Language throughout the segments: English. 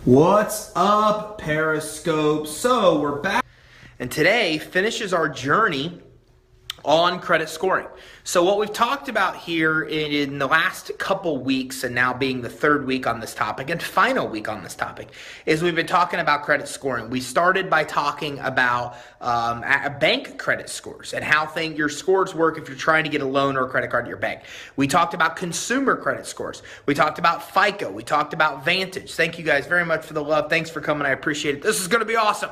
What's up, Periscope? So we're back, and today finishes our journey on credit scoring. So what we've talked about here in the last couple weeks, and now being the third week on this topic and final week on this topic, is we've been talking about credit scoring. We started by talking about bank credit scores and how your scores work if you're trying to get a loan or a credit card to your bank. We talked about consumer credit scores. We talked about FICO. We talked about Vantage. Thank you guys very much for the love. Thanks for coming. I appreciate it. This is going to be awesome.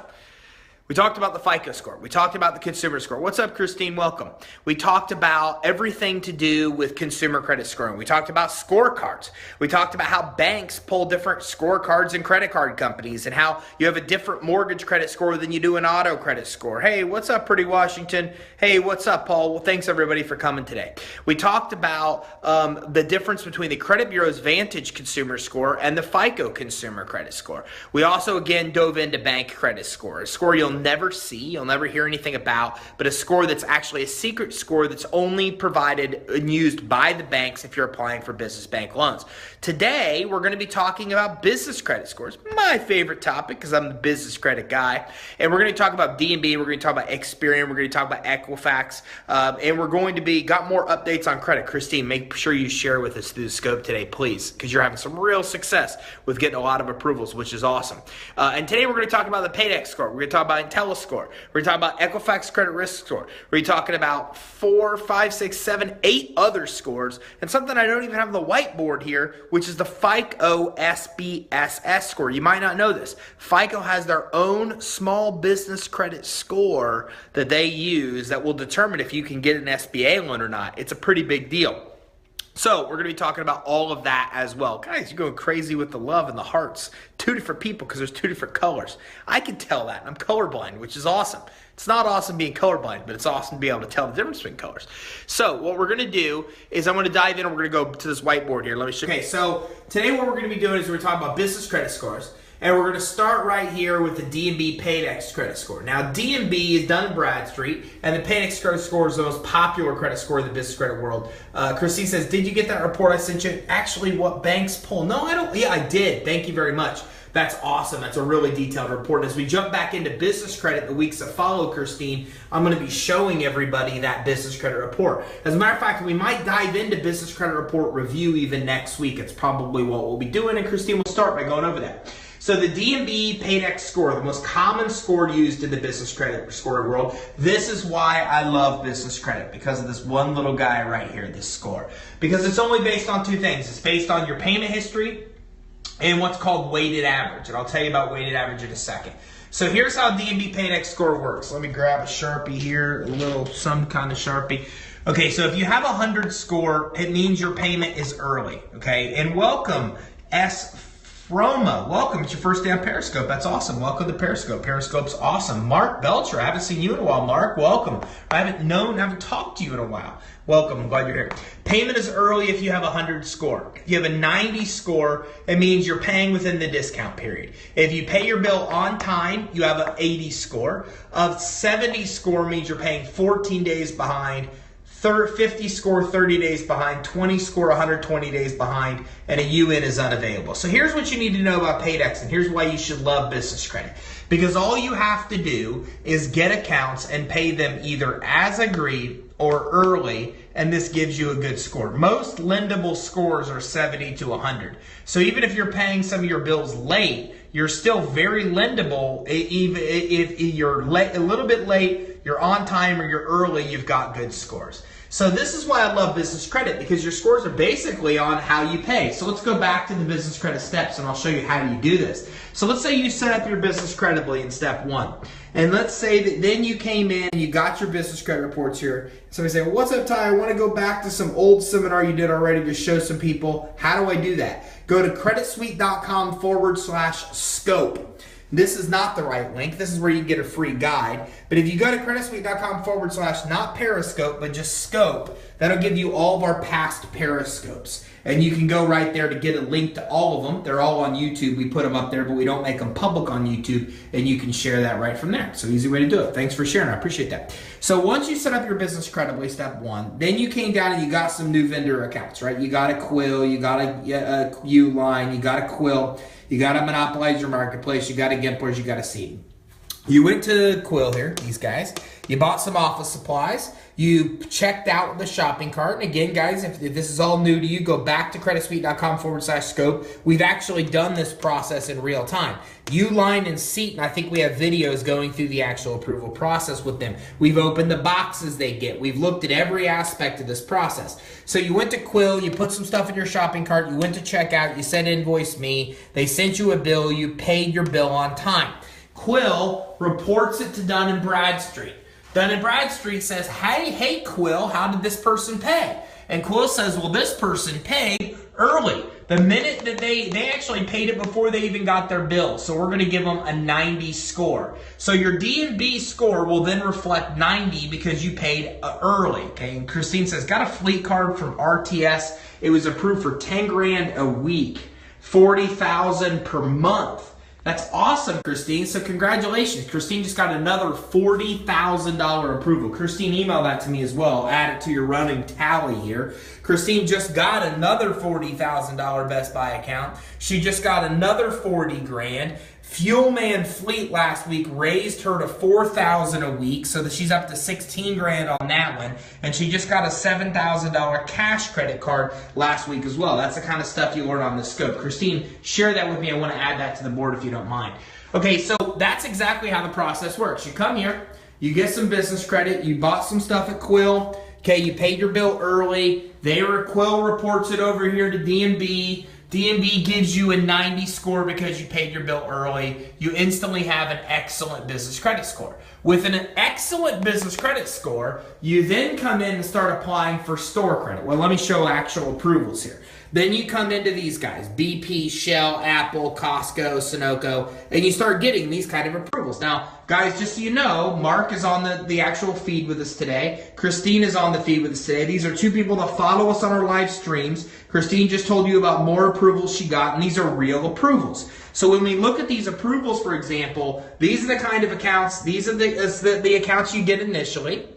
We talked about the FICO score. We talked about the consumer score. What's up, Christine? Welcome. We talked about everything to do with consumer credit scoring. We talked about scorecards. We talked about how banks pull different scorecards and credit card companies and how you have a different mortgage credit score than you do an auto credit score. Hey, what's up, Pretty Washington? Hey, what's up, Paul? Well, thanks, everybody, for coming today. We talked about the difference between the Credit Bureau's Vantage consumer score and the FICO consumer credit score. We also, again, dove into bank credit score, a score you'll never see, you'll never hear anything about, but a score that's actually a secret score that's only provided and used by the banks if you're applying for business bank loans. Today, we're going to be talking about business credit scores, my favorite topic because I'm the business credit guy, and we're going to talk about D&B, we're going to talk about Experian, we're going to talk about Equifax, and we're going to got more updates on credit. Christine, make sure you share with us through the scope today, please, because you're having some real success with getting a lot of approvals, which is awesome. And today, we're going to talk about the Paydex score. We're going to talk about IntelliScore. We're talking about Equifax credit risk score. We're talking about 4, 5, 6, 7, 8 other scores, and something I don't even have on the whiteboard here, which is the FICO SBSS score. You might not know this. FICO has their own small business credit score that they use that will determine if you can get an SBA loan or not. It's a pretty big deal. So we're going to be talking about all of that as well. Guys, you're going crazy with the love and the hearts. 2 different people because there's 2 different colors. I can tell that. I'm colorblind, which is awesome. It's not awesome being colorblind, but it's awesome to be able to tell the difference between colors. So what we're going to do is I'm going to dive in and we're going to go to this whiteboard here. Let me show you. Okay, so today what we're going to be doing is we're talking about business credit scores. And we're going to start right here with the D&B Paydex credit score. Now, D&B is Dun & Bradstreet, and the Paydex credit score is the most popular credit score in the business credit world. Christine says, did you get that report I sent you? Actually, what banks pull? No, I don't. Yeah, I did. Thank you very much. That's awesome. That's a really detailed report. As we jump back into business credit the weeks that follow, Christine, I'm going to be showing everybody that business credit report. As a matter of fact, we might dive into business credit report review even next week. It's probably what we'll be doing, and Christine will start by going over that. So the D&B Paydex score, the most common score used in the business credit scoring world. This is why I love business credit, because of this one little guy right here, this score. Because it's only based on 2 things. It's based on your payment history and what's called weighted average. And I'll tell you about weighted average in a second. So here's how D&B Paydex score works. Let me grab a Sharpie here, some kind of Sharpie. Okay, so if you have a 100 score, it means your payment is early. Okay, and welcome, Roma, welcome. It's your first day on Periscope. That's awesome. Welcome to Periscope. Periscope's awesome. Mark Belcher, I haven't seen you in a while. Mark, welcome. I haven't talked to you in a while. Welcome. I'm glad you're here. Payment is early if you have a 100 score. If you have a 90 score, it means you're paying within the discount period. If you pay your bill on time, you have an 80 score. A 70 score means you're paying 14 days behind. 50 score 30 days behind, 20 score 120 days behind, and a UN is unavailable. So here's what you need to know about Paydex, and here's why you should love business credit. Because all you have to do is get accounts and pay them either as agreed or early, and this gives you a good score. Most lendable scores are 70 to 100. So even if you're paying some of your bills late, you're still very lendable. Even if you're late, a little bit late, you're on time, or you're early, you've got good scores. So this is why I love business credit, because your scores are basically on how you pay. So let's go back to the business credit steps, and I'll show you how you do this. So let's say you set up your business creditably in step 1. And let's say that then you came in and you got your business credit reports here. So we say, well, what's up, Ty? I want to go back to some old seminar you did already to show some people. How do I do that? Go to creditsuite.com/scope. This is not the right link. This is where you get a free guide. But if you go to creditsuite.com / not Periscope, but just scope, That'll give you all of our past Periscopes. And you can go right there to get a link to all of them. They're all on YouTube. We put them up there, but we don't make them public on YouTube, and you can share that right from there. So easy way to do it. Thanks for sharing. I appreciate that. So once you set up your business credibly, step one, then you came down and you got some new vendor accounts, right? You got a Quill, you got a Uline, you got a Quill, you got to monopolize your marketplace, you got a Gimplers, you got a Seed. You went to Quill here, these guys. You bought some office supplies. You checked out the shopping cart. And again, guys, if this is all new to you, go back to creditsuite.com/scope. We've actually done this process in real time. Uline and Seton, I think we have videos going through the actual approval process with them. We've opened the boxes they get. We've looked at every aspect of this process. So you went to Quill, you put some stuff in your shopping cart, you went to checkout, you said invoice me, they sent you a bill, you paid your bill on time. Quill reports it to Dun & Bradstreet. Dun & Bradstreet says, hey, Quill, how did this person pay? And Quill says, well, this person paid early. The minute that they actually paid it before they even got their bill. So we're going to give them a 90 score. So your D&B score will then reflect 90 because you paid early. Okay, and Christine says, got a fleet card from RTS. It was approved for 10 grand a week, 40,000 per month. That's awesome, Christine. So congratulations. Christine just got another $40,000 approval. Christine, email that to me as well. Add it to your running tally here. Christine just got another $40,000 Best Buy account. She just got another 40 grand. Fuelman Fleet last week raised her to $4,000 a week, so that she's up to 16 grand on that one. And she just got a $7,000 cash credit card last week as well. That's the kind of stuff you learn on the scope. Christine, share that with me. I want to add that to the board if you don't mind. Okay, so that's exactly how the process works. You come here, you get some business credit, you bought some stuff at Quill, okay, you paid your bill early, Quill reports it over here to D&B. D&B gives you a 90 score because you paid your bill early. You instantly have an excellent business credit score. With an excellent business credit score, you then come in and start applying for store credit. Well, let me show actual approvals here. Then you come into these guys, BP, Shell, Apple, Costco, Sunoco, and you start getting these kind of approvals. Now, guys, just so you know, Mark is on the actual feed with us today. Christine is on the feed with us today. These are two people that follow us on our live streams. Christine just told you about more approvals she got, and these are real approvals. So when we look at these approvals, for example, these are the kind of accounts, these are the accounts you get initially.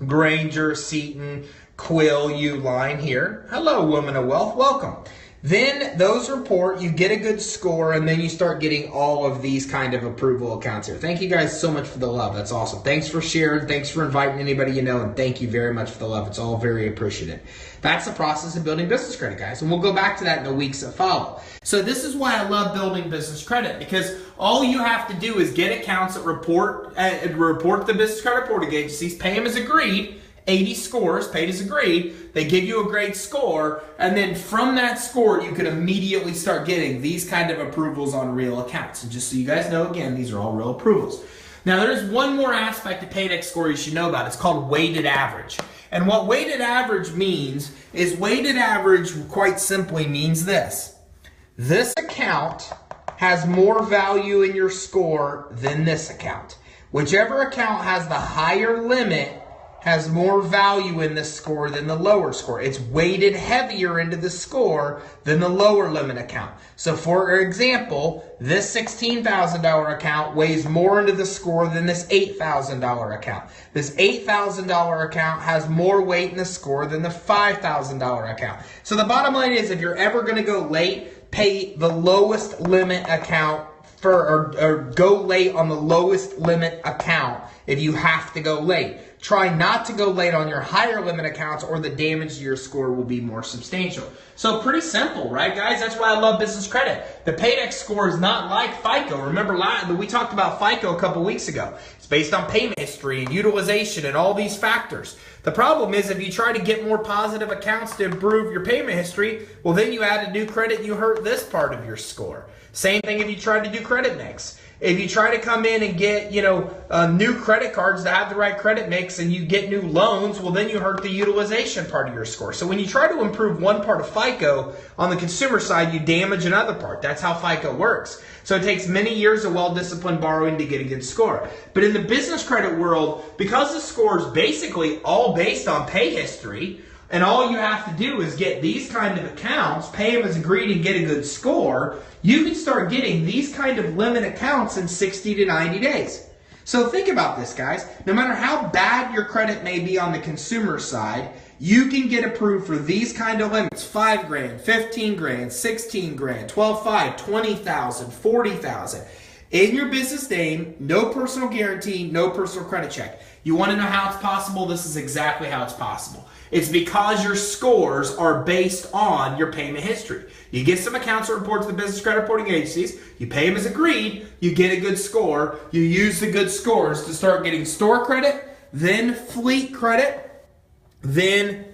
Granger, Seton, Quill, Uline here. Hello, Woman of Wealth. Welcome. Then those report, you get a good score, and then you start getting all of these kind of approval accounts here. Thank you guys so much for the love. That's awesome. Thanks for sharing. Thanks for inviting anybody you know, and thank you very much for the love. It's all very appreciative. That's the process of building business credit, guys, and we'll go back to that in the weeks that follow. So this is why I love building business credit, because all you have to do is get accounts that report the business credit reporting agencies, pay them as agreed, 80 scores, paid as agreed. They give you a great score, and then from that score, you can immediately start getting these kind of approvals on real accounts. And just so you guys know, again, these are all real approvals. Now, there's one more aspect of Paydex score you should know about. It's called weighted average. And what weighted average means is weighted average, quite simply, means this. This account has more value in your score than this account. Whichever account has the higher limit has more value in the score than the lower score. It's weighted heavier into the score than the lower limit account. So for example, this $16,000 account weighs more into the score than this $8,000 account. This $8,000 account has more weight in the score than the $5,000 account. So the bottom line is, if you're ever going to go late, pay the lowest limit account or go late on the lowest limit account if you have to go late. Try not to go late on your higher limit accounts, or the damage to your score will be more substantial. So pretty simple, right, guys? That's why I love business credit. The Paydex score is not like FICO. Remember, we talked about FICO a couple weeks ago. It's based on payment history and utilization and all these factors. The problem is, if you try to get more positive accounts to improve your payment history, well, then you add a new credit and you hurt this part of your score. Same thing if you try to do credit mix. If you try to come in and get, new credit cards that have the right credit mix, and you get new loans, well, then you hurt the utilization part of your score. So when you try to improve one part of FICO on the consumer side, you damage another part. That's how FICO works. So it takes many years of well-disciplined borrowing to get a good score. But in the business credit world, because the score is basically all based on pay history, and all you have to do is get these kind of accounts, pay them as agreed, and get a good score, you can start getting these kind of limit accounts in 60 to 90 days. So think about this, guys. No matter how bad your credit may be on the consumer side, you can get approved for these kind of limits: 5 grand, 15 grand, 16 grand, 12.5, 20,000, 40,000. In your business name, no personal guarantee, no personal credit check. You want to know how it's possible? This is exactly how it's possible. It's because your scores are based on your payment history. You get some accounts that report to the business credit reporting agencies, you pay them as agreed, you get a good score, you use the good scores to start getting store credit, then fleet credit, then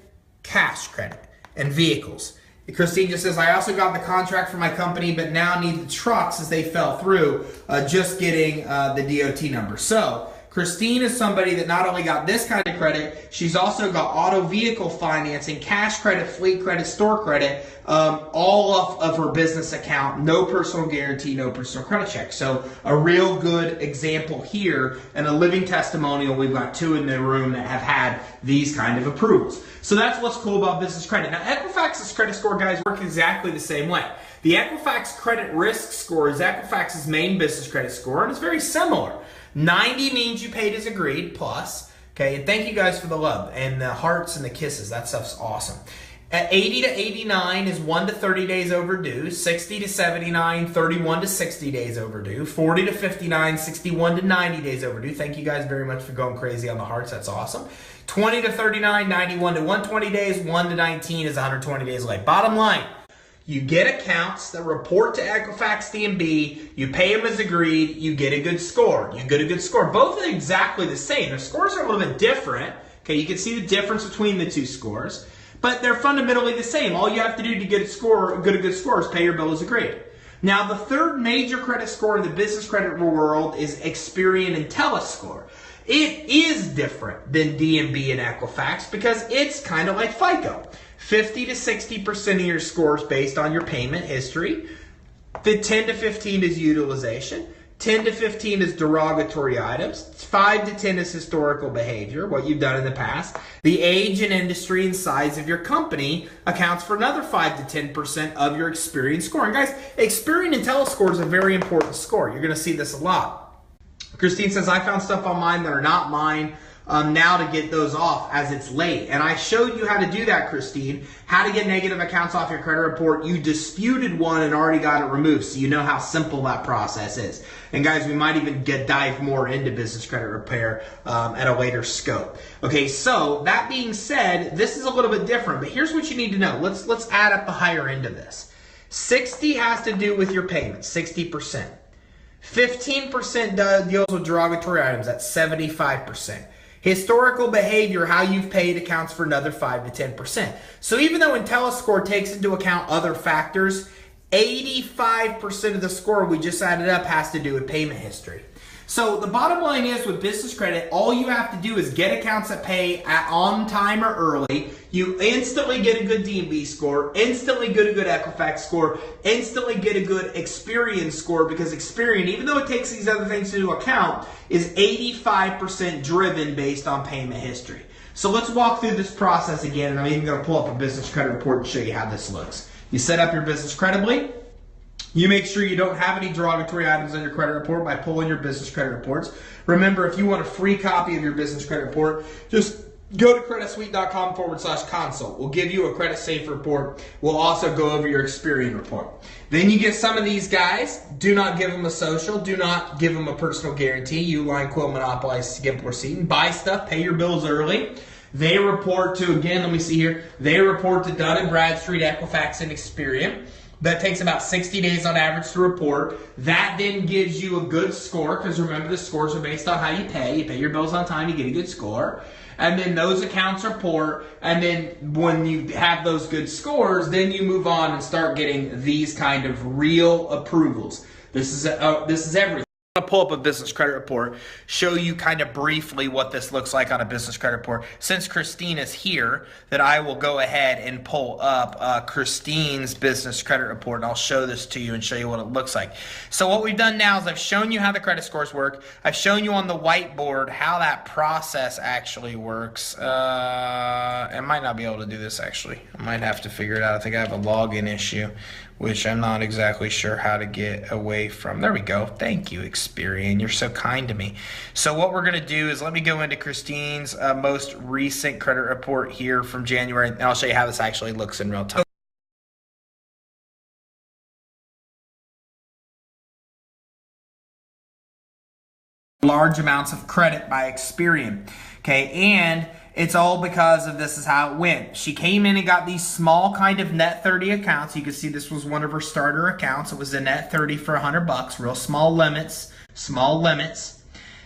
cash credit and vehicles. Christine just says, I also got the contract for my company, but now need the trucks as they fell through, just getting the DOT number. So Christine is somebody that not only got this kind of credit, she's also got auto vehicle financing, cash credit, fleet credit, store credit, all off of her business account, no personal guarantee, no personal credit check. So a real good example here and a living testimonial. We've got 2 in the room that have had these kind of approvals. So that's what's cool about business credit. Now, Equifax's credit score, guys, work exactly the same way. The Equifax credit risk score is Equifax's main business credit score, and it's very similar. 90 means you paid as agreed, plus. Okay, and thank you guys for the love and the hearts and the kisses. That stuff's awesome. At 80 to 89 is 1 to 30 days overdue. 60 to 79, 31 to 60 days overdue. 40 to 59, 61 to 90 days overdue. Thank you guys very much for going crazy on the hearts. That's awesome. 20 to 39, 91 to 120 days. 1 to 19 is 120 days late. Bottom line, you get accounts that report to Equifax DMB, you pay them as agreed, you get a good score. You get a good score. Both are exactly the same. Their scores are a little bit different. Okay, you can see the difference between the 2 scores, but they're fundamentally the same. All you have to do to get a good score is pay your bill as agreed. Now, the third major credit score in the business credit world is Experian and IntelliScore. It is different than DMB and Equifax because it's kind of like FICO. 50 to 60% of your score is based on your payment history. The 10 to 15 is utilization. 10 to 15 is derogatory items. 5 to 10 is historical behavior, what you've done in the past. The age and industry and size of your company accounts for another 5 to 10% of your Experian score. And guys, Experian and IntelliScore is a very important score. You're going to see this a lot. Christine says, I found stuff on mine that are not mine now to get those off as it's late. And I showed you how to do that, Christine, how to get negative accounts off your credit report. You disputed one and already got it removed, so you know how simple that process is. And guys, we might even dive more into business credit repair at a later scope. Okay, so that being said, this is a little bit different, but here's what you need to know. Let's add up the higher end of this. 60 has to do with your payments, 60%. 15% deals with derogatory items, that's 75%. Historical behavior, how you've paid, accounts for another 5 to 10%. So even though IntelliScore takes into account other factors, 85% of the score we just added up has to do with payment history. So the bottom line is, with business credit, all you have to do is get accounts that pay on time or early. You instantly get a good DMB score, instantly get a good Equifax score, instantly get a good Experian score, because Experian, even though it takes these other things into account, is 85% driven based on payment history. So let's walk through this process again, and I'm even going to pull up a business credit report and show you how this looks. You set up your business credibly. You make sure you don't have any derogatory items on your credit report by pulling your business credit reports. Remember, if you want a free copy of your business credit report, just go to creditsuite.com/consult. We'll give you a credit safe report. We'll also go over your Experian report. Then you get some of these guys. Do not give them a social. Do not give them a personal guarantee. You line, quill, monopolize, skimp, or seat. Buy stuff. Pay your bills early. They report to, again, let me see here. They report to Dun & Bradstreet, Equifax, and Experian. That takes about 60 days on average to report. That then gives you a good score, because remember, the scores are based on how you pay. You pay your bills on time, you get a good score. And then those accounts report, and then when you have those good scores, then you move on and start getting these kind of real approvals. This is everything. I'll pull up a business credit report, show you kind of briefly what this looks like on a business credit report. Since Christine is here, that I will go ahead and pull up Christine's business credit report, and I'll show this to you and show you what it looks like. So what we've done now is I've shown you how the credit scores work. I've shown you on the whiteboard how that process actually works. I might not be able to do this actually. I might have to figure it out. I think I have a login issue, which I'm not exactly sure how to get away from. There we go. Thank you, Experian. You're so kind to me. So what we're going to do is let me go into Christine's most recent credit report here from January, and I'll show you how this actually looks in real time. Large amounts of credit by Experian. Okay, and it's all because of this is how it went. She came in and got these small kind of net 30 accounts. You can see this was one of her starter accounts. It was a net 30 for $100, real small limits, small limits.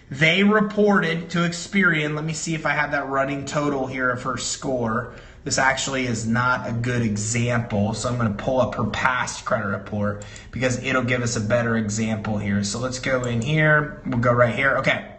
They reported to Experian. Let me see if I have that running total here of her score. This actually is not a good example, so I'm going to pull up her past credit report because it'll give us a better example here. So let's go in here. We'll go right here. Okay,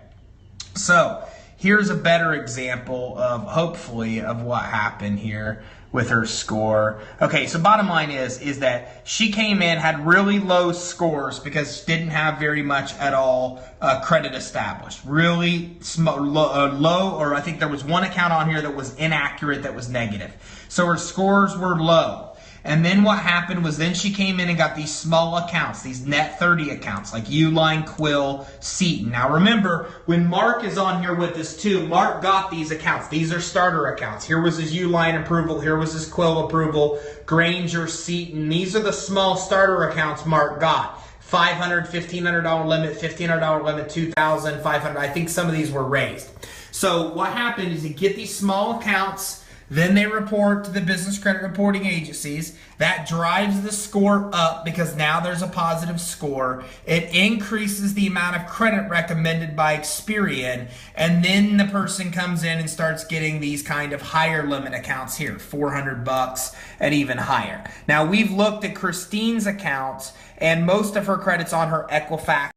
so here's a better example of, hopefully, of what happened here with her score. Okay, so bottom line is that she came in, had really low scores because she didn't have very much at all credit established. Really low, or I think there was one account on here that was inaccurate, that was negative. So her scores were low. And then what happened was then she came in and got these small accounts, these net 30 accounts, like Uline, Quill, Seton. Now remember, when Mark is on here with us too, Mark got these accounts. These are starter accounts. Here was his Uline approval. Here was his Quill approval. Granger, Seton. These are the small starter accounts Mark got. $500, $1,500 limit, $1,500 limit, $2,000, $500. I think some of these were raised. So what happened is you get these small accounts. Then they report to the business credit reporting agencies. That drives the score up because now there's a positive score. It increases the amount of credit recommended by Experian. And then the person comes in and starts getting these kind of higher limit accounts here, $400 and even higher. Now we've looked at Christine's accounts and most of her credits on her Equifax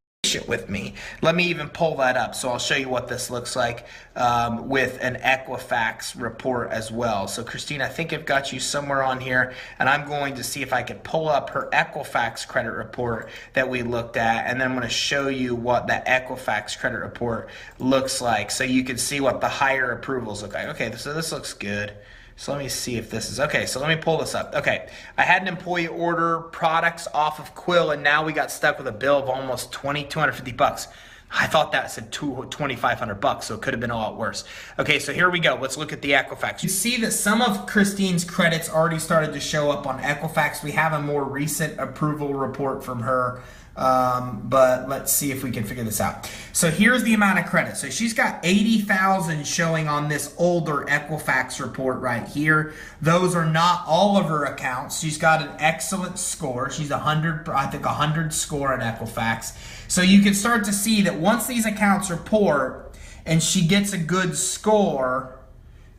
with me. Let me even pull that up so I'll show you what this looks like with an Equifax report as well. So Christine, I think I've got you somewhere on here, and I'm going to see if I can pull up her Equifax credit report that we looked at, and then I'm going to show you what the Equifax credit report looks like so you can see what the higher approvals look like. Okay, so this looks good. So let me see if this is, okay, so let me pull this up. Okay, I had an employee order products off of Quill, and now we got stuck with a bill of almost $2,250. I thought that said $2,500, so it could have been a lot worse. Okay, so here we go. Let's look at the Equifax. You see that some of Christine's credits already started to show up on Equifax. We have a more recent approval report from her. But let's see if we can figure this out. So here's the amount of credit. So she's got 80,000 showing on this older Equifax report right here. Those are not all of her accounts. She's got an excellent score. She's 100, I think 100 score on Equifax. So you can start to see that once these accounts report and she gets a good score,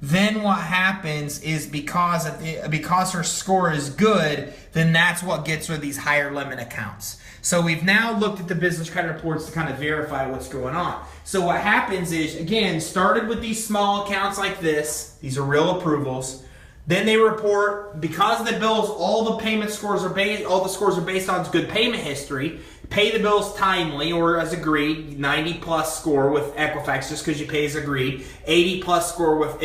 then what happens is because her score is good, then that's what gets her these higher limit accounts. So we've now looked at the business credit reports to kind of verify what's going on. So what happens is, again, started with these small accounts like this. These are real approvals. Then they report, because the bills, all the payment scores are based, all the scores are based on good payment history. Pay the bills timely or as agreed. 90 plus score with Equifax just because you pay as agreed. 80 plus score with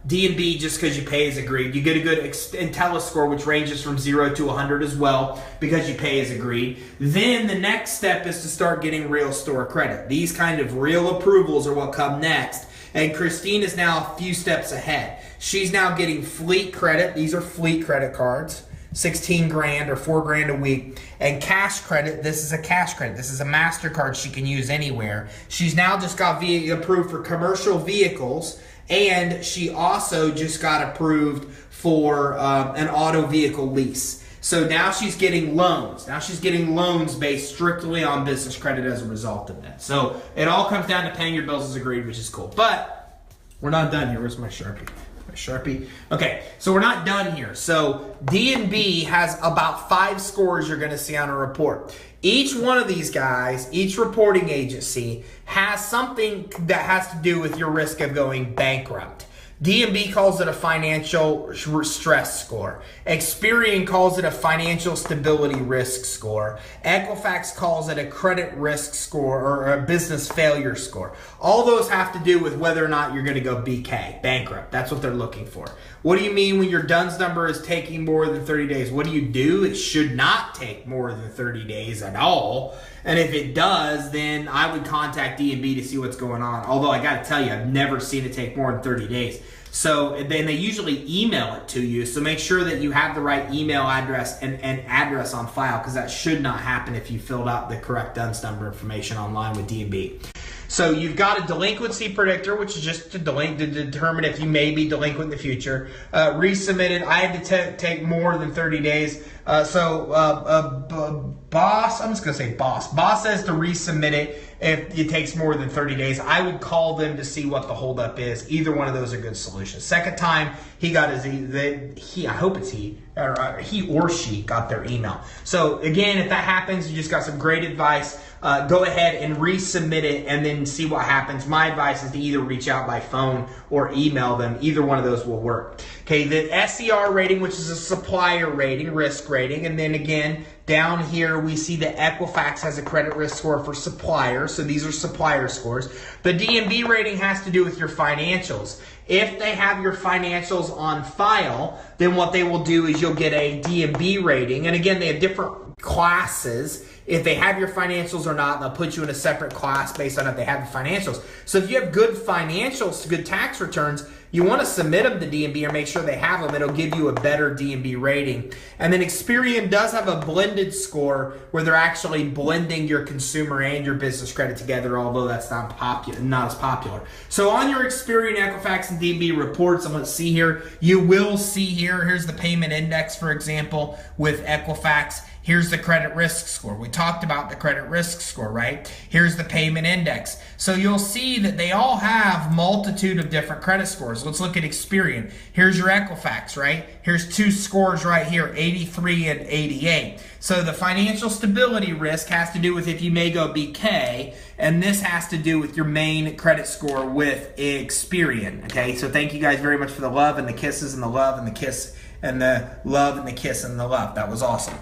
D&B just because you pay as agreed. You get a good Intellis score, which ranges from 0 to 100 as well because you pay as agreed. Then the next step is to start getting real store credit. These kind of real approvals are what come next. And Christine is now a few steps ahead. She's now getting fleet credit. These are fleet credit cards. 16 grand or 4 grand a week. And cash credit, this is a cash credit. This is a MasterCard she can use anywhere. She's now just got approved for commercial vehicles, and she also just got approved for an auto vehicle lease. So now she's getting loans. Now she's getting loans based strictly on business credit as a result of that. So it all comes down to paying your bills as agreed, which is cool. But we're not done here. Where's my Sharpie? My Sharpie. Okay, so we're not done here. So D&B has about 5 scores you're going to see on a report. Each one of these guys, each reporting agency, has something that has to do with your risk of going bankrupt. D&B calls it a financial stress score. Experian calls it a financial stability risk score. Equifax calls it a credit risk score or a business failure score. All those have to do with whether or not you're going to go BK, bankrupt. That's what they're looking for. What do you mean when your DUNS number is taking more than 30 days? What do you do? It should not take more than 30 days at all. And if it does, then I would contact D&B to see what's going on. Although I got to tell you, I've never seen it take more than 30 days. So then they usually email it to you. So make sure that you have the right email address and address on file, because that should not happen if you filled out the correct DUNS number information online with D&B. So you've got a delinquency predictor, which is just to determine if you may be delinquent in the future. Resubmitted, I had to take more than 30 days. Boss, I'm just going to say boss. Boss says to resubmit it if it takes more than 30 days. I would call them to see what the holdup is. Either one of those are good solutions. Second time he got his, I hope it's he or she got their email. So again, if that happens, you just got some great advice. Go ahead and resubmit it and then see what happens. My advice is to either reach out by phone or email them. Either one of those will work. Okay, the SER rating, which is a supplier rating, risk rating, and then again, down here we see that Equifax has a credit risk score for suppliers, so these are supplier scores. The D&B rating has to do with your financials. If they have your financials on file, then what they will do is you'll get a D&B rating, and again, they have different classes. If they have your financials or not, they'll put you in a separate class based on if they have the financials. So if you have good financials, good tax returns, you want to submit them to D&B or make sure they have them. It'll give you a better D&B rating. And then Experian does have a blended score where they're actually blending your consumer and your business credit together, although that's not as popular. So on your Experian, Equifax, and D&B reports, I'm going to see here, you will see here, here's the payment index, for example, with Equifax. Here's the credit risk score. We talked about the credit risk score, right? Here's the payment index. So you'll see that they all have multitude of different credit scores. Let's look at Experian. Here's your Equifax, right? Here's 2 scores right here, 83 and 88. So the financial stability risk has to do with if you may go BK, and this has to do with your main credit score with Experian, okay? So thank you guys very much for the love and the kisses and the love and the kiss and the love and the kiss and the love. That was awesome.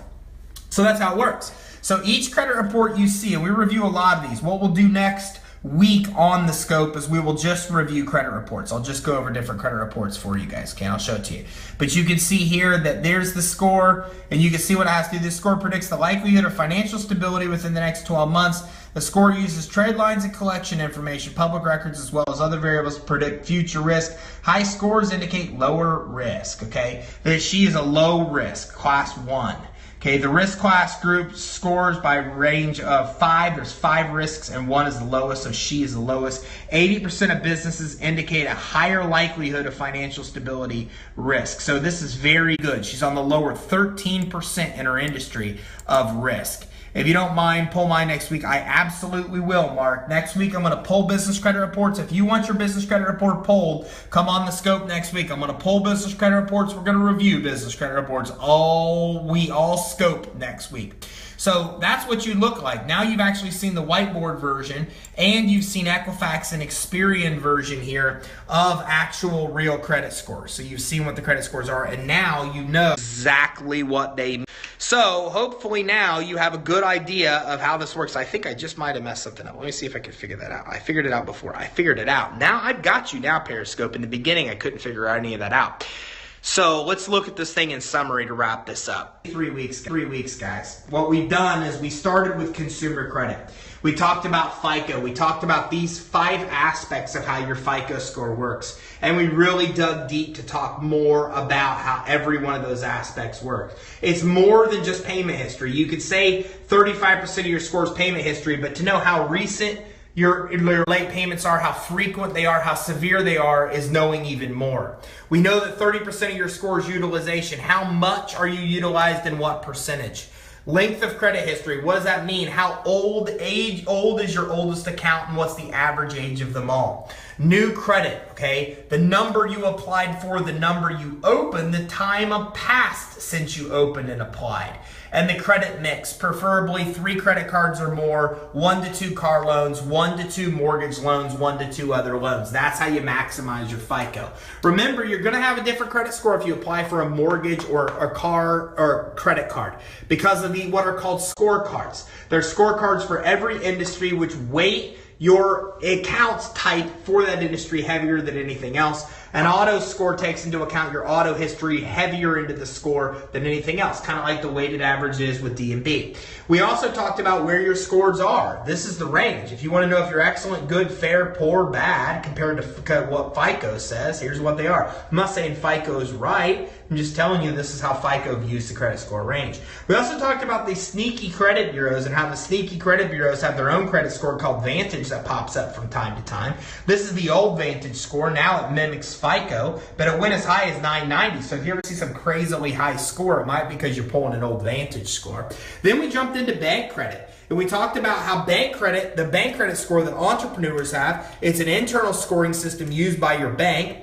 So that's how it works. So each credit report you see, and we review a lot of these. What we'll do next week on the scope is we will just review credit reports. I'll just go over different credit reports for you guys, okay? I'll show it to you. But you can see here that there's the score, and you can see what it has to do. This score predicts the likelihood of financial stability within the next 12 months. The score uses trade lines and collection information, public records, as well as other variables to predict future risk. High scores indicate lower risk, okay? She is a low risk, class 1. Okay, the risk class group scores by range of 5. There's 5 risks and 1 is the lowest, so she is the lowest. 80% of businesses indicate a higher likelihood of financial stability risk. So this is very good. She's on the lower 13% in her industry of risk. If you don't mind, pull mine next week. I absolutely will, Mark. Next week, I'm going to pull business credit reports. If you want your business credit report pulled, come on the scope next week. I'm going to pull business credit reports. We're going to review business credit reports. We all scope next week. So that's what you look like. Now you've actually seen the whiteboard version, and you've seen Equifax and Experian version here of actual real credit scores. So you've seen what the credit scores are, and now you know exactly what they mean. So hopefully now you have a good idea of how this works. I think I just might have messed something up. Let me see if I can figure that out. I figured it out before. I figured it out. Now I've got you now, Periscope. In the beginning, I couldn't figure any of that out. So let's look at this thing in summary to wrap this up. 3 weeks, guys. What we've done is we started with consumer credit. We talked about FICO. We talked about these 5 aspects of how your FICO score works. And we really dug deep to talk more about how every one of those aspects works. It's more than just payment history. You could say 35% of your score is payment history, but to know how recent your late payments are, how frequent they are, how severe they are, is knowing even more. We know that 30% of your score is utilization. How much are you utilized and what percentage? Length of credit history. What does that mean? How old is your oldest account and what's the average age of them all? New credit. okay? The number you applied for, the number you opened, the time passed since you opened and applied. And the credit mix, preferably 3 credit cards or more, 1 to 2 car loans, 1 to 2 mortgage loans, 1 to 2 other loans. That's how you maximize your FICO. Remember, you're gonna have a different credit score if you apply for a mortgage or a car or credit card because of what are called scorecards. There's scorecards for every industry which weight your accounts type for that industry heavier than anything else. An auto score takes into account your auto history heavier into the score than anything else, kind of like the weighted average is with D&B. We also talked about where your scores are. This is the range. If you want to know if you're excellent, good, fair, poor, bad, compared to what FICO says, here's what they are. I'm not saying FICO is right. I'm just telling you this is how FICO views the credit score range. We also talked about the sneaky credit bureaus and how the sneaky credit bureaus have their own credit score called Vantage that pops up from time to time. This is the old Vantage score. Now it mimics FICO, but it went as high as 990. So if you ever see some crazily high score, it might be because you're pulling an old Vantage score. Then we jumped into bank credit. And we talked about how bank credit, the bank credit score that entrepreneurs have, it's an internal scoring system used by your bank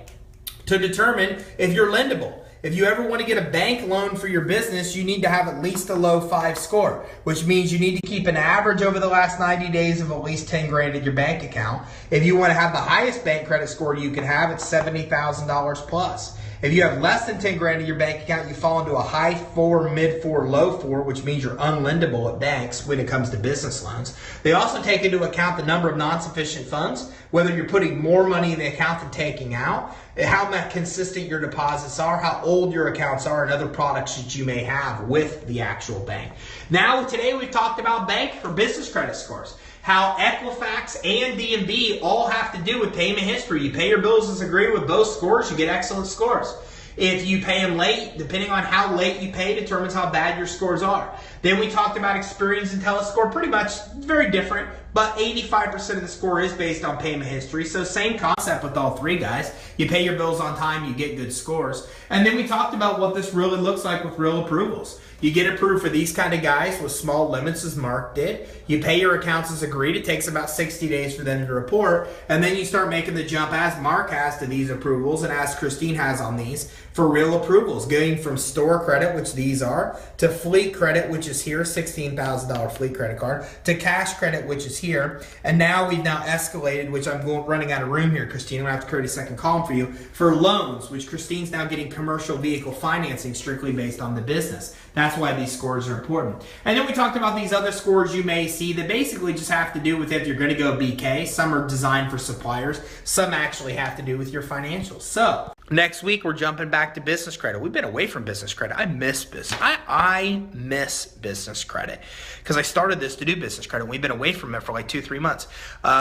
to determine if you're lendable. If you ever want to get a bank loan for your business, you need to have at least a low 5 score, which means you need to keep an average over the last 90 days of at least 10 grand in your bank account. If you want to have the highest bank credit score you can have, it's $70,000 plus. If you have less than 10 grand in your bank account, you fall into a high 4, mid 4, low 4, which means you're unlendable at banks when it comes to business loans. They also take into account the number of non-sufficient funds, whether you're putting more money in the account than taking out, how consistent your deposits are, how old your accounts are, and other products that you may have with the actual bank. Now, today we've talked about bank for business credit scores. How Equifax and D&B all have to do with payment history. You pay your bills as agreed with both scores, you get excellent scores. If you pay them late, depending on how late you pay determines how bad your scores are. Then we talked about Experience and Telescore, pretty much very different, but 85% of the score is based on payment history. So same concept with all 3 guys. You pay your bills on time, you get good scores. And then we talked about what this really looks like with real approvals. You get approved for these kind of guys with small limits as Mark did. You pay your accounts as agreed. It takes about 60 days for them to report. And then you start making the jump as Mark has to these approvals and as Christine has on these for real approvals, going from store credit, which these are, to fleet credit, which is here, $16,000 fleet credit card, to cash credit, which is here. And now we've escalated, which I'm running out of room here, Christine. I'm going to have to create a second column for you, for loans, which Christine's now getting commercial vehicle financing strictly based on the business. That's why these scores are important. And then we talked about these other scores you may see that basically just have to do with if you're going to go BK. Some are designed for suppliers. Some actually have to do with your financials. So next week, we're jumping back to business credit. We've been away from business credit. I miss business. I miss business credit because I started this to do business credit. We've been away from it for like 2-3 months.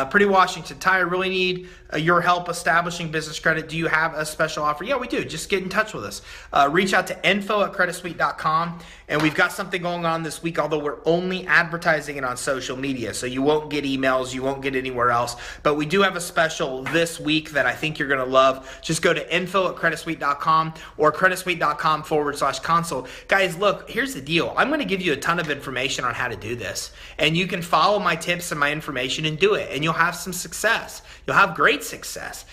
Pretty Washington, Ty, I really need your help establishing business credit. Do you have a special offer? Yeah, we do. Just get in touch with us. Reach out to info@creditsuite.com. And we've got something going on this week, although we're only advertising it on social media. So you won't get emails, you won't get anywhere else. But we do have a special this week that I think you're going to love. Just go to info@creditsuite.com or creditsuite.com/console. Guys, look, here's the deal. I'm going to give you a ton of information on how to do this. And you can follow my tips and my information and do it. And you'll have some success. You'll have great success.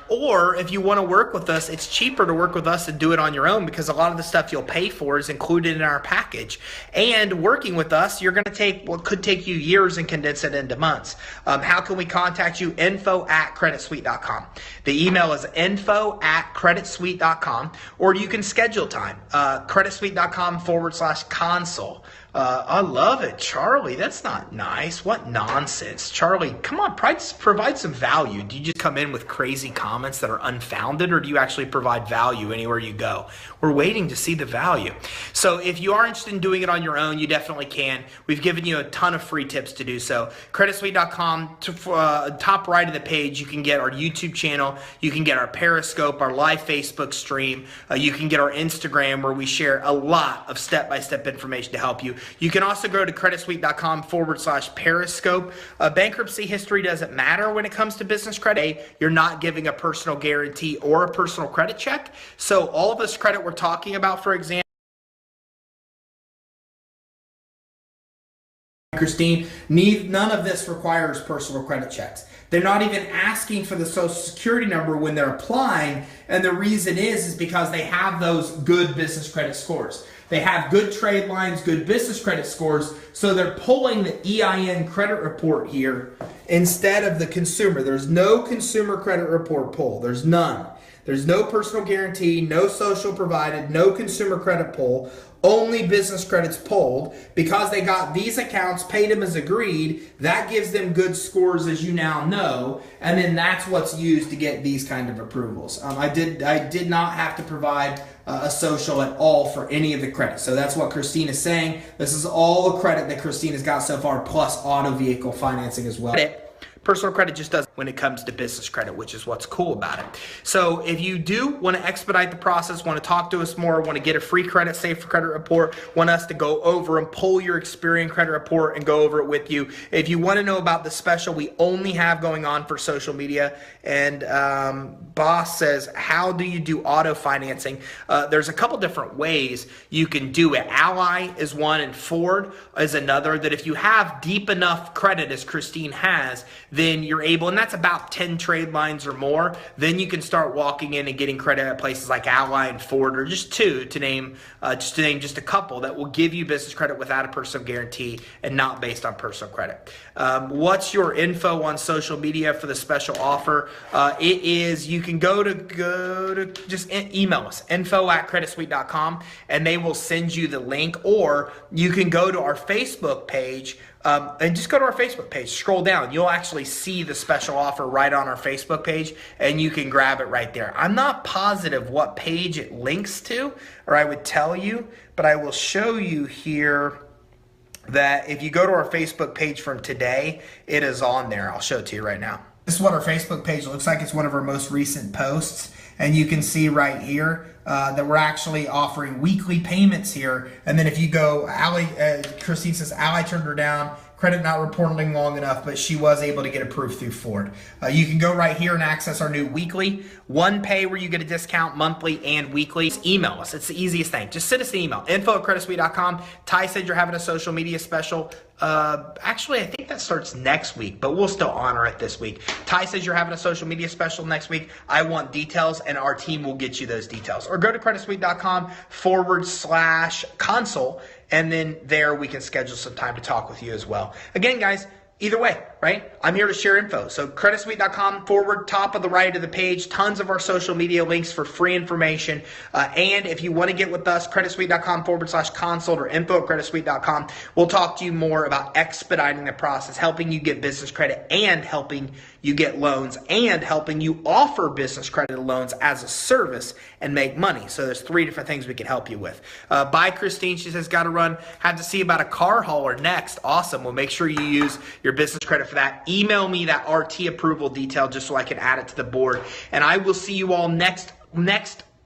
Or if you want to work with us, it's cheaper to work with us and do it on your own because a lot of the stuff you'll pay for is included in our package. And working with us, you're going to take what could take you years and condense it into months. How can we contact you? info@creditsuite.com. The email is info@creditsuite.com, or you can schedule time. creditsuite.com/console. I love it, Charlie. That's not nice. What nonsense. Charlie, come on, provide some value. Do you just come in with crazy comments that are unfounded, or do you actually provide value anywhere you go? We're waiting to see the value. So if you are interested in doing it on your own, you definitely can. We've given you a ton of free tips to do so. CreditSuite.com, top right of the page, you can get our YouTube channel. You can get our Periscope, our live Facebook stream. You can get our Instagram where we share a lot of step-by-step information to help you. You can also go to creditsuite.com/Periscope. Bankruptcy history doesn't matter when it comes to business credit. You're not giving a personal guarantee or a personal credit check. So all of this credit we're talking about, for example, Christine, none of this requires personal credit checks. They're not even asking for the Social Security number when they're applying, and the reason is because they have those good business credit scores. They have good trade lines, good business credit scores, so they're pulling the EIN credit report here instead of the consumer. There's no consumer credit report pull. There's none. There's no personal guarantee, no social provided, no consumer credit pull, only business credits pulled. Because they got these accounts, paid them as agreed, that gives them good scores, as you now know, and then that's what's used to get these kind of approvals. I did not have to provide a social at all for any of the credits. So that's what Christine is saying. This is all the credit that Christine has got so far, plus auto vehicle financing as well. Personal credit just doesn't when it comes to business credit, which is what's cool about it. So if you do want to expedite the process, want to talk to us more, want to get a free credit safe credit report, want us to go over and pull your Experian credit report and go over it with you. If you want to know about the special we only have going on for social media, and Boss says, how do you do auto financing? There's a couple different ways you can do it. Ally is one and Ford is another, that if you have deep enough credit as Christine has, then you're able, and that's about 10 trade lines or more, then you can start walking in and getting credit at places like Ally and Ford, or just two to name just a couple that will give you business credit without a personal guarantee and not based on personal credit. What's your info on social media for the special offer? It is, you can go to just email us, info@creditsuite.com, and they will send you the link, or you can go to our Facebook page. And just go to our Facebook page, scroll down, you'll actually see the special offer right on our Facebook page, and you can grab it right there. I'm not positive what page it links to, or I would tell you, but I will show you here that if you go to our Facebook page from today, it is on there. I'll show it to you right now. This is what our Facebook page looks like. It's one of our most recent posts, and you can see right here that we're actually offering weekly payments here. And then if you go, Christine says Ally turned her down, credit not reporting long enough, but she was able to get approved through Ford. You can go right here and access our new weekly one pay, where you get a discount monthly and weekly. Just email us. It's the easiest thing. Just send us an email, info@creditsuite.com. Ty said you're having a social media special. Actually, I think that starts next week, but we'll still honor it this week. Ty says you're having a social media special next week. I want details, and our team will get you those details. Or go to creditsuite.com/console, and then there we can schedule some time to talk with you as well. Again, guys, either way, right? I'm here to share info. So creditsuite.com top of the right of the page, tons of our social media links for free information. And if you want to get with us, creditsuite.com/consult or info@creditsuite.com. We'll talk to you more about expediting the process, helping you get business credit and helping you get loans and helping you offer business credit loans as a service and make money. So there's 3 different things we can help you with. Bye, Christine. She says, got to run. Have to see about a car hauler next. Awesome. Well, make sure you use your business credit for that. Email me that RT approval detail just so I can add it to the board. And I will see you all next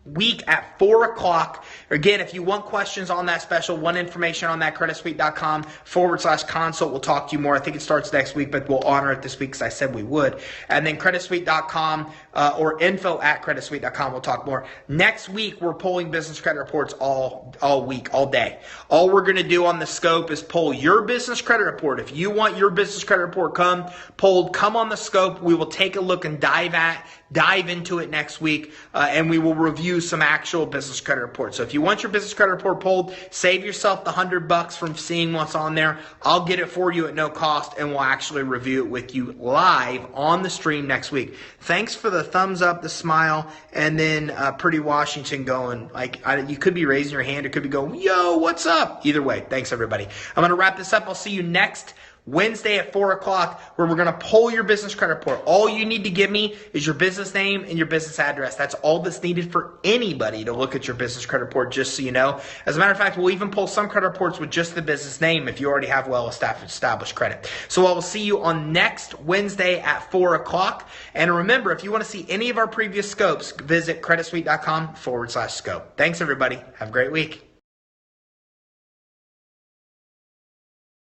week at 4 o'clock. Again, if you want questions on that special, want information on that, creditsuite.com/consult. We'll talk to you more. I think it starts next week, but we'll honor it this week because I said we would. And then creditsuite.com or info@creditsuite.com. We'll talk more. Next week, we're pulling business credit reports all week, all day. All we're going to do on the scope is pull your business credit report. If you want your business credit report pulled, come on the scope. We will take a look and dive into it next week, and we will review some actual business credit reports. So if you want your business credit report pulled, save yourself the $100 from seeing what's on there. I'll get it for you at no cost, and we'll actually review it with you live on the stream next week. Thanks for the thumbs up, the smile, and then Pretty Washington going, you could be raising your hand, or could be going, yo, what's up? Either way, thanks everybody. I'm going to wrap this up. I'll see you next Wednesday at 4 o'clock, where we're going to pull your business credit report. All you need to give me is your business name and your business address. That's all that's needed for anybody to look at your business credit report, just so you know. As a matter of fact, we'll even pull some credit reports with just the business name if you already have well-established credit. So I will see you on next Wednesday at 4 o'clock. And remember, if you want to see any of our previous scopes, visit creditsuite.com/scope. Thanks, everybody. Have a great week.